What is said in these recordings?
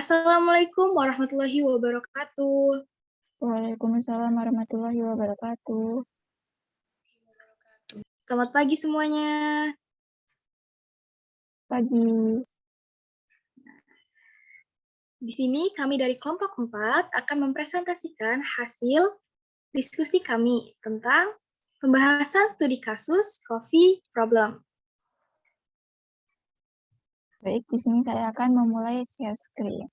Assalamualaikum warahmatullahi wabarakatuh. Waalaikumsalam warahmatullahi wabarakatuh. Selamat pagi semuanya. Pagi. Di sini kami dari kelompok 4 akan mempresentasikan hasil diskusi kami tentang pembahasan studi kasus coffee problem. Baik, di sini saya akan memulai share screen.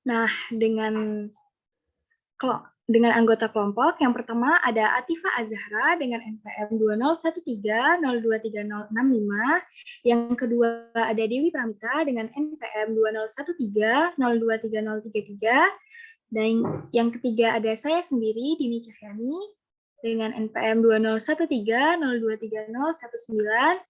Nah, dengan anggota kelompok yang pertama ada Atifa Azhara dengan NPM 2013023065, yang kedua ada Dewi Pramita dengan NPM 2013023033, dan yang ketiga ada saya sendiri, Dini Cahyani, dengan NPM 2013023019.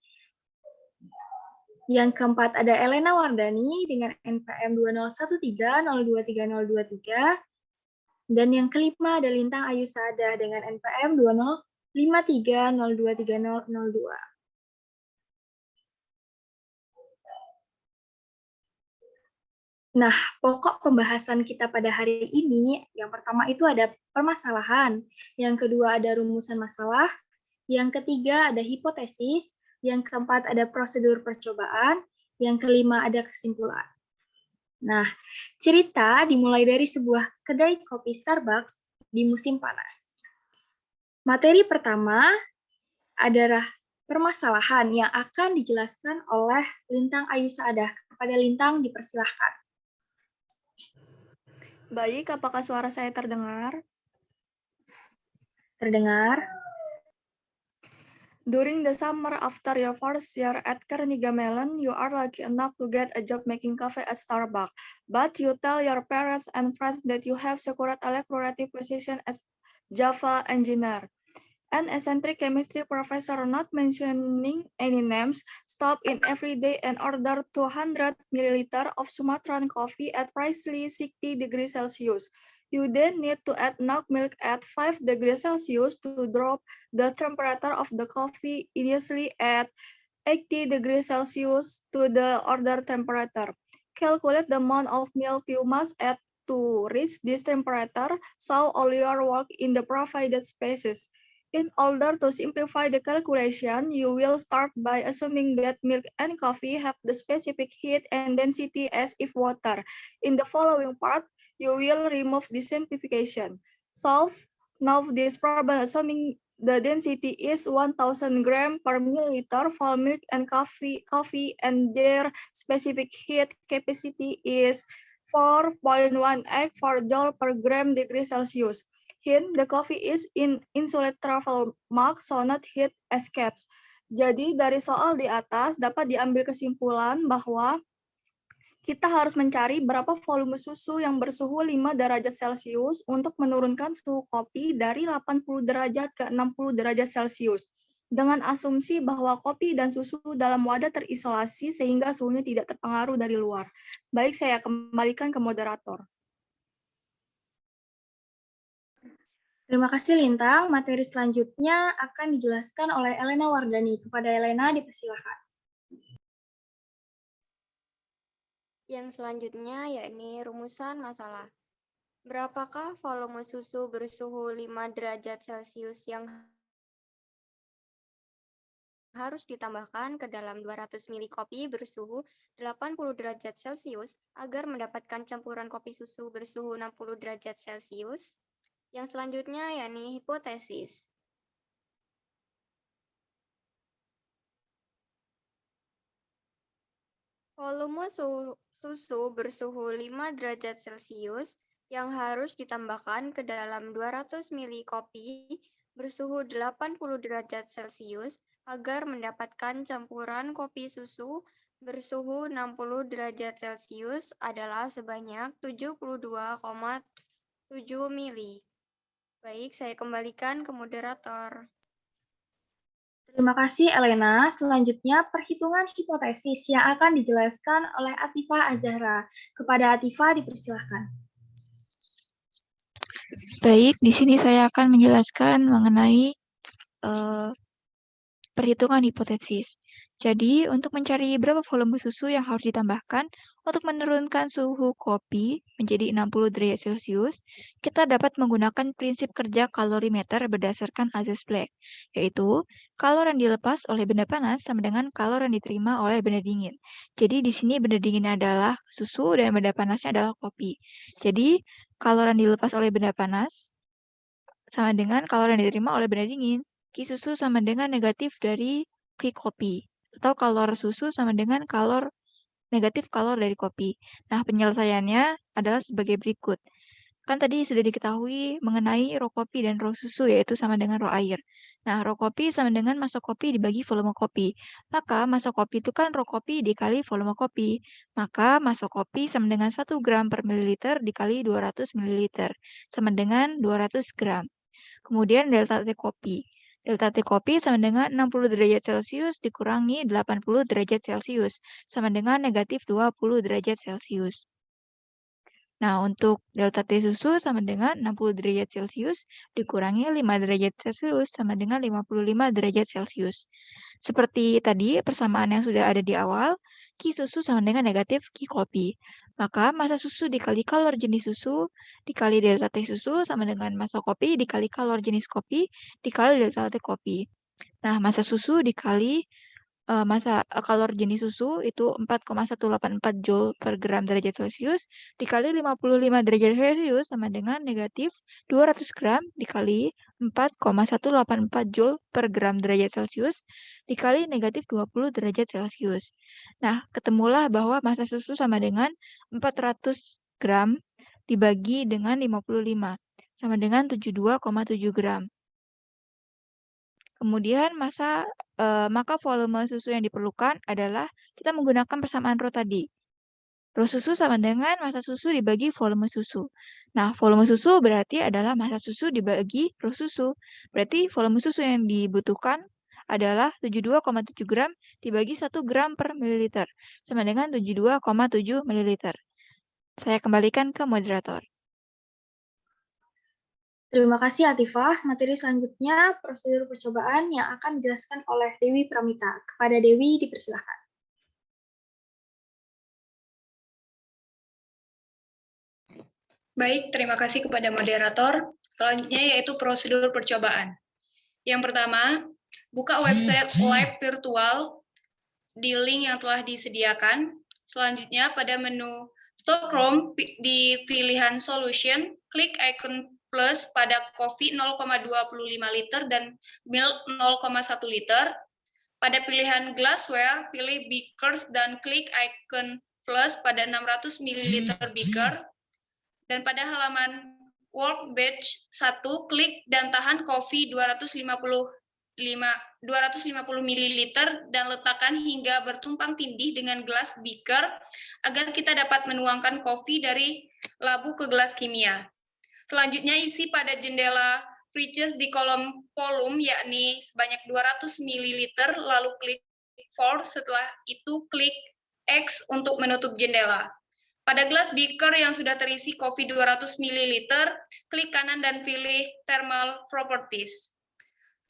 Yang keempat ada Elena Wardani dengan NPM 2013023023. Dan yang kelima ada Lintang Ayu Sadah dengan NPM 2053023002. Nah, pokok pembahasan kita pada hari ini, yang pertama itu ada permasalahan, yang kedua ada rumusan masalah, yang ketiga ada hipotesis, yang keempat ada prosedur percobaan, yang kelima ada kesimpulan. Nah, cerita dimulai dari sebuah kedai kopi Starbucks di musim panas. Materi pertama adalah permasalahan yang akan dijelaskan oleh Lintang Ayu Saadah. Kepada Lintang dipersilahkan. Baik, apakah suara saya terdengar? Terdengar? During the summer after your first year at Carnegie Mellon, you are lucky enough to get a job making coffee at Starbucks. But you tell your parents and friends that you have secured a lucrative position as Java engineer. An eccentric chemistry professor, not mentioning any names, stopped in every day and ordered 200 milliliters of Sumatran coffee at precisely 60 degrees Celsius. You then need to add milk at 5 degrees Celsius to drop the temperature of the coffee initially at 80 degrees Celsius to the order temperature. Calculate the amount of milk you must add to reach this temperature, so all your work in the provided spaces. In order to simplify the calculation, you will start by assuming that milk and coffee have the specific heat and density as if water. In the following part, you will remove the simplification. Solve now this problem assuming the density is 1000 gram per milliliter for milk and coffee and their specific heat capacity is 4.1 for joule per gram degree Celsius. Hint, the coffee is in insulate travel mark, so not heat escapes. Jadi dari soal di atas dapat diambil kesimpulan bahwa kita harus mencari berapa volume susu yang bersuhu 5 derajat Celcius untuk menurunkan suhu kopi dari 80 derajat ke 60 derajat Celcius. Dengan asumsi bahwa kopi dan susu dalam wadah terisolasi sehingga suhunya tidak terpengaruh dari luar. Baik, saya kembalikan ke moderator. Terima kasih Lintang. Materi selanjutnya akan dijelaskan oleh Elena Wardani. Kepada Elena dipersilakan. Yang selanjutnya yakni rumusan masalah. Berapakah volume susu bersuhu 5 derajat Celcius yang harus ditambahkan ke dalam 200 ml kopi bersuhu 80 derajat Celcius agar mendapatkan campuran kopi susu bersuhu 60 derajat Celcius? Yang selanjutnya yakni hipotesis. Volume susu bersuhu 5 derajat Celcius yang harus ditambahkan ke dalam 200 ml kopi bersuhu 80 derajat Celcius agar mendapatkan campuran kopi susu bersuhu 60 derajat Celcius adalah sebanyak 72,7 mili. Baik, saya kembalikan ke moderator. Terima kasih, Elena. Selanjutnya, perhitungan hipotesis yang akan dijelaskan oleh Atifah Azahra. Kepada Atifah, dipersilahkan. Baik, di sini saya akan menjelaskan mengenai perhitungan hipotesis. Jadi, untuk mencari berapa volume susu yang harus ditambahkan untuk menurunkan suhu kopi menjadi 60 derajat Celcius, kita dapat menggunakan prinsip kerja kalorimeter berdasarkan azas Black, yaitu kalori yang dilepas oleh benda panas sama dengan kalori yang diterima oleh benda dingin. Jadi, di sini benda dinginnya adalah susu dan benda panasnya adalah kopi. Jadi, kalori yang dilepas oleh benda panas sama dengan kalori yang diterima oleh benda dingin. Q susu sama dengan negatif dari Q kopi. Atau kalor susu sama dengan negatif kalor dari kopi. Nah, penyelesaiannya adalah sebagai berikut. Kan tadi sudah diketahui mengenai rho kopi dan rho susu, yaitu sama dengan rho air. Nah, rho kopi sama dengan massa kopi dibagi volume kopi. Maka massa kopi itu kan rho kopi dikali volume kopi. Maka massa kopi sama dengan 1 gram per mililiter dikali 200 mililiter. Sama dengan 200 gram. Kemudian delta T kopi. Delta T kopi sama dengan 60 derajat Celcius dikurangi 80 derajat Celcius, sama dengan negatif 20 derajat Celcius. Nah, untuk delta T susu sama dengan 60 derajat Celcius dikurangi 5 derajat Celcius sama dengan 55 derajat Celcius. Seperti tadi, persamaan yang sudah ada di awal, Q susu sama dengan negatif Q kopi. Maka massa susu dikali kalor jenis susu dikali delta T susu sama dengan massa kopi dikali kalor jenis kopi dikali delta T kopi. Nah, massa susu dikali kalor jenis susu itu 4,184 Joule per gram derajat Celcius dikali 55 derajat Celcius sama dengan negatif 200 gram dikali 4,184 Joule per gram derajat Celcius dikali negatif 20 derajat Celcius. Nah, ketemulah bahwa massa susu sama dengan 400 gram dibagi dengan 55 sama dengan 72,7 gram. Kemudian maka volume susu yang diperlukan adalah kita menggunakan persamaan rho tadi. Rho susu sama dengan massa susu dibagi volume susu. Nah, volume susu berarti adalah massa susu dibagi rho susu. Berarti volume susu yang dibutuhkan adalah 72,7 gram dibagi 1 gram per mililiter, sama dengan 72,7 mililiter. Saya kembalikan ke moderator. Terima kasih, Atifah. Materi selanjutnya, prosedur percobaan yang akan dijelaskan oleh Dewi Pramita. Kepada Dewi, dipersilahkan. Baik, terima kasih kepada moderator. Selanjutnya yaitu prosedur percobaan. Yang pertama, buka website live virtual di link yang telah disediakan. Selanjutnya, pada menu Stockroom di pilihan Solution, klik icon plus pada kopi 0,25 liter dan milk 0,1 liter. Pada pilihan glassware, pilih beakers dan klik icon plus pada 600 ml beaker. Dan pada halaman Workbench 1, klik dan tahan kopi 250 ml dan letakkan hingga bertumpang tindih dengan gelas beaker agar kita dapat menuangkan kopi dari labu ke gelas kimia. Selanjutnya isi pada jendela fridges di kolom volume yakni sebanyak 200 ml lalu klik for, setelah itu klik X untuk menutup jendela. Pada gelas beaker yang sudah terisi kopi 200 ml, klik kanan dan pilih thermal properties.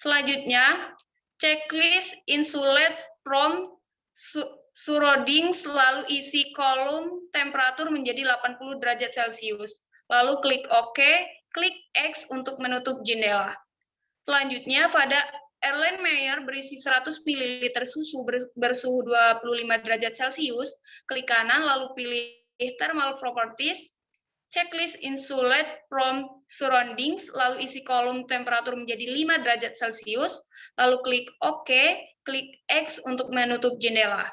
Selanjutnya, checklist insulate from surroundings, lalu isi kolom temperatur menjadi 80 derajat Celcius. Lalu klik OK, klik X untuk menutup jendela. Selanjutnya, pada Erlenmeyer berisi 100 ml susu bersuhu 25 derajat Celcius, klik kanan lalu pilih thermal properties, checklist insulate from surroundings, lalu isi kolom temperatur menjadi 5 derajat Celcius, lalu klik OK, klik X untuk menutup jendela.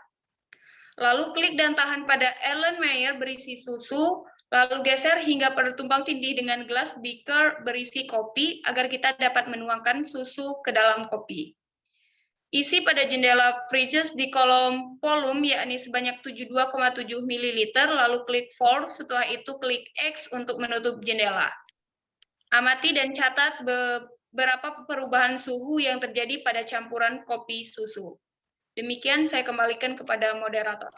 Lalu klik dan tahan pada Erlenmeyer berisi susu, lalu geser hingga bertumpang tindih dengan gelas beaker berisi kopi agar kita dapat menuangkan susu ke dalam kopi. Isi pada jendela fridges di kolom volume yakni sebanyak 72,7 ml, lalu klik For, setelah itu klik X untuk menutup jendela. Amati dan catat beberapa perubahan suhu yang terjadi pada campuran kopi susu. Demikian saya kembalikan kepada moderator.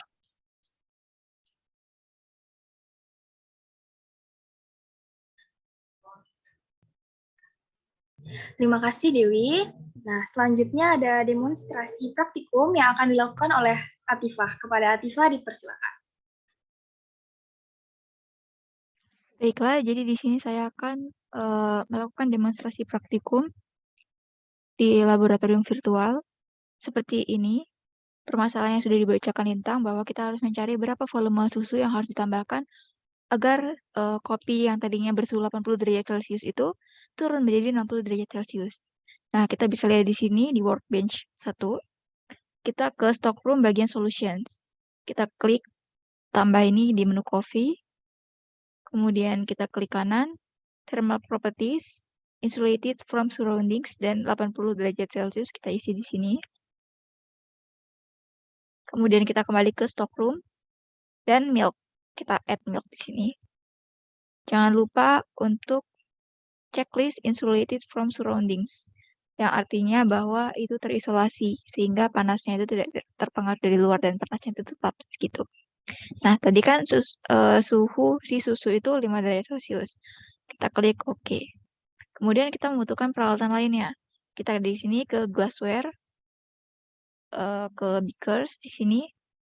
Terima kasih, Dewi. Nah, selanjutnya ada demonstrasi praktikum yang akan dilakukan oleh Atifah. Kepada Atifah dipersilakan. Baiklah, jadi di sini saya akan melakukan demonstrasi praktikum di laboratorium virtual seperti ini. Permasalahan yang sudah dibacakan Lintang bahwa kita harus mencari berapa volume susu yang harus ditambahkan agar kopi yang tadinya bersuhu 80 derajat Celcius itu turun menjadi 60 derajat Celcius. Nah, kita bisa lihat di sini di workbench 1. Kita ke stockroom bagian solutions. Kita klik tambah ini di menu coffee. Kemudian kita klik kanan, thermal properties, insulated from surroundings, dan 80 derajat Celcius kita isi di sini. Kemudian kita kembali ke stockroom, dan milk. Kita add milk di sini. Jangan lupa untuk checklist insulated from surroundings, yang artinya bahwa itu terisolasi, sehingga panasnya itu tidak terpengaruh dari luar dan panasnya itu tetap segitu. Nah, tadi kan suhu si susu itu 5 derajat Celcius. Kita klik OK. Kemudian kita membutuhkan peralatan lainnya. Kita di sini ke glassware, ke beakers di sini,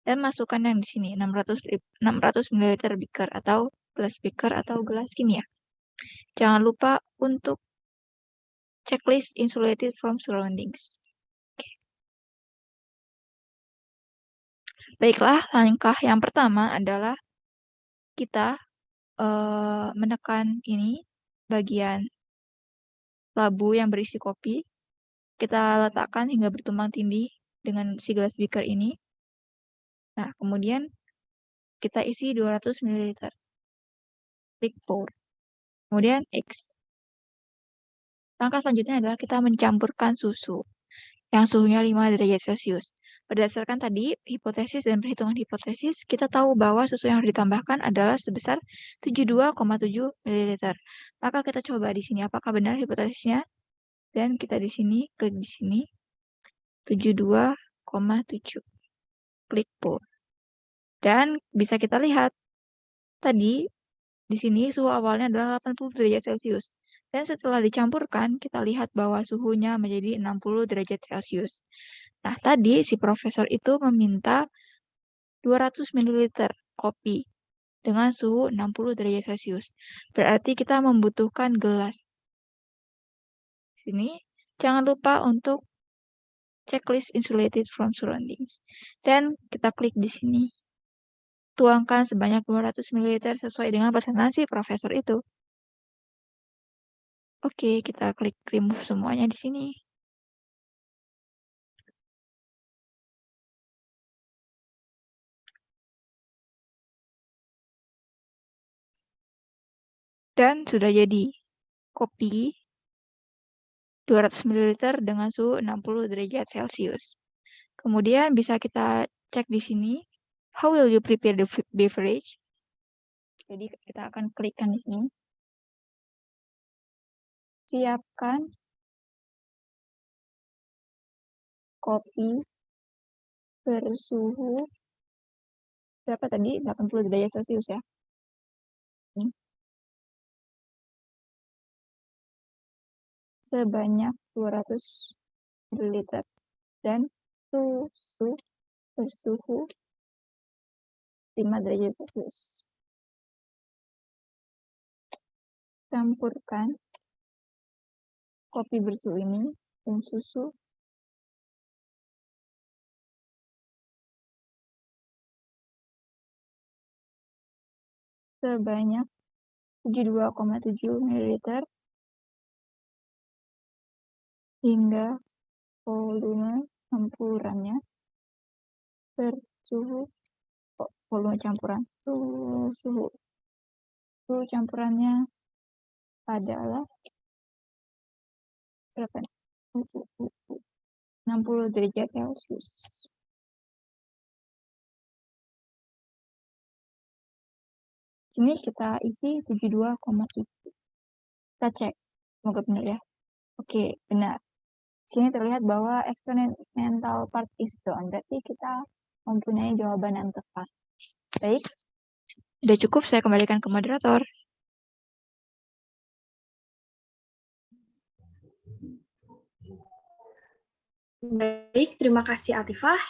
dan masukkan yang di sini 600 ml beaker atau gelas beaker atau gelas kimia. Jangan lupa untuk checklist insulated from surroundings. Oke. Baiklah, langkah yang pertama adalah kita menekan ini bagian labu yang berisi kopi. Kita letakkan hingga bertumpang tindih dengan si gelas beaker ini. Nah, kemudian kita isi 200 ml. Klik pour. Kemudian X. Langkah selanjutnya adalah kita mencampurkan susu yang suhunya 5 derajat Celcius. Berdasarkan tadi hipotesis dan perhitungan hipotesis, kita tahu bahwa susu yang harus ditambahkan adalah sebesar 72,7 ml. Maka kita coba di sini apakah benar hipotesisnya. Dan kita di sini klik di sini 72,7. Klik pour. Dan bisa kita lihat tadi di sini suhu awalnya adalah 80 derajat Celcius. Dan setelah dicampurkan, kita lihat bahwa suhunya menjadi 60 derajat Celcius. Nah, tadi si profesor itu meminta 200 ml kopi dengan suhu 60 derajat Celcius. Berarti kita membutuhkan gelas. Sini, jangan lupa untuk checklist insulated from surroundings. Dan kita klik di sini. Tuangkan sebanyak 200 ml sesuai dengan pesanan si profesor itu. Oke, kita klik remove semuanya di sini. Dan sudah jadi kopi 200 ml dengan suhu 60 derajat Celcius. Kemudian bisa kita cek di sini, how will you prepare the beverage? Jadi kita akan klikkan di sini. Siapkan kopi bersuhu berapa tadi? 80 derajat Celcius ya. Ini. Sebanyak 200 ml dan susu bersuhu 5 derajat Celcius. Campurkan kopi bersuhu ini dan susu sebanyak 72,7 ml hingga volume campurannya bersuhu volume campuran suhu campurannya adalah berapa nih? 60 derajat Celcius. Sini kita isi 72,7. Kita cek, semoga benar ya. Oke, benar. Sini terlihat bahwa experimental part is done. Berarti kita mempunyai jawaban yang tepat. Baik, sudah cukup, saya kembalikan ke moderator. Baik, terima kasih Atifah.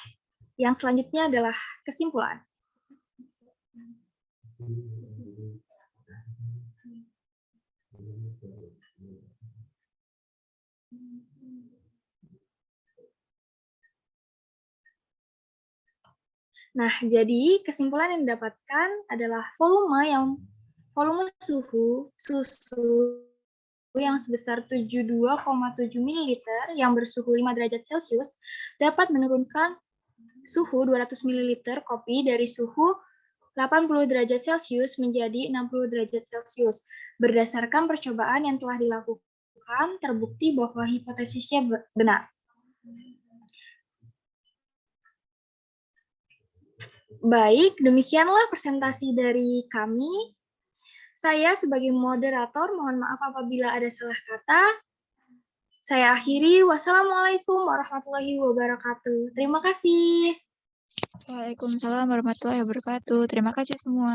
Yang selanjutnya adalah kesimpulan. Nah, jadi kesimpulan yang didapatkan adalah volume susu yang sebesar 72,7 ml yang bersuhu 5 derajat Celcius dapat menurunkan suhu 200 ml kopi dari suhu 80 derajat Celcius menjadi 60 derajat Celcius. Berdasarkan percobaan yang telah dilakukan, terbukti bahwa hipotesisnya benar. Baik, demikianlah presentasi dari kami. Saya sebagai moderator, mohon maaf apabila ada salah kata. Saya akhiri. Wassalamualaikum warahmatullahi wabarakatuh. Terima kasih. Waalaikumsalam warahmatullahi wabarakatuh. Terima kasih semua.